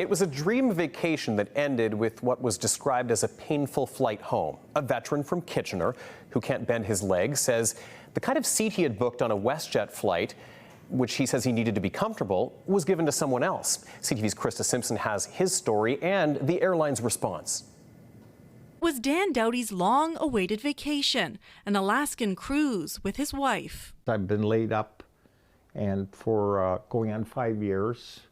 It was a dream vacation that ended with what was described as a painful flight home. A veteran from Kitchener who can't bend his legs says the kind of seat he had booked on a WestJet flight, which he says he needed to be comfortable, was given to someone else. CTV's Krista Simpson has his story and the airline's response. Was Dan Doughty's long-awaited vacation, an Alaskan cruise with his wife. I've been laid up and for going on 5 years,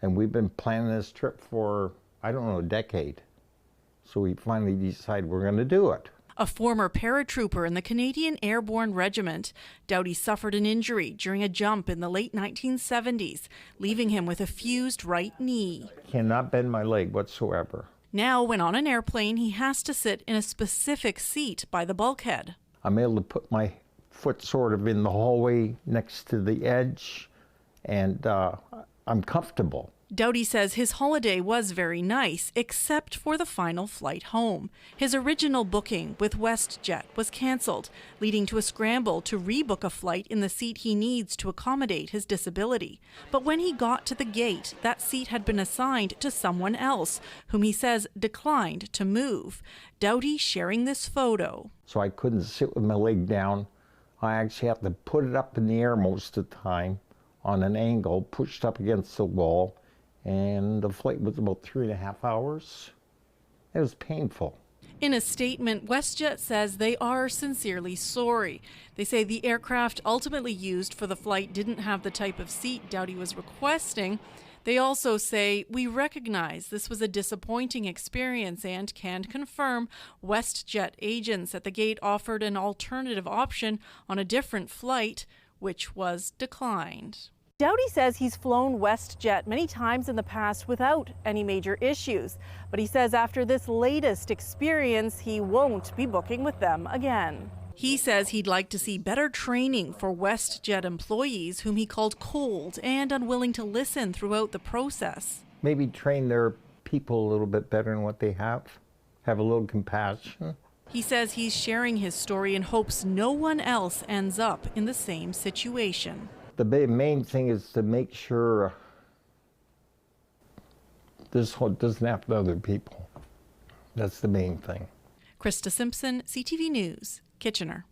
and we've been planning this trip for, I don't know, a decade. So we finally decided we're going to do it. A former paratrooper in the Canadian Airborne Regiment, Doughty suffered an injury during a jump in the late 1970s, leaving him with a fused right knee. Cannot bend my leg whatsoever. Now, when on an airplane, he has to sit in a specific seat by the bulkhead. I'm able to put my foot sort of in the hallway next to the edge, and I'm comfortable. Doughty says his holiday was very nice, except for the final flight home. His original booking with WestJet was canceled, leading to a scramble to rebook a flight in the seat he needs to accommodate his disability. But when he got to the gate, that seat had been assigned to someone else, whom he says declined to move. Doughty sharing this photo. So I couldn't sit with my leg down. I actually have to put it up in the air most of the time on an angle, pushed up against the wall. And the flight was about 3.5 hours. It was painful. In a statement, WestJet says they are sincerely sorry. They say the aircraft ultimately used for the flight didn't have the type of seat Doughty was requesting. They also say, we recognize this was a disappointing experience and can confirm WestJet agents at the gate offered an alternative option on a different flight, which was declined. Doughty says he's flown WestJet many times in the past without any major issues, but he says after this latest experience, he won't be booking with them again. He says he'd like to see better training for WestJet employees whom he called cold and unwilling to listen throughout the process. Maybe train their people a little bit better than what they have a little compassion. He says he's sharing his story and hopes no one else ends up in the same situation. The main thing is to make sure this doesn't happen to other people. That's the main thing. Krista Simpson, CTV News, Kitchener.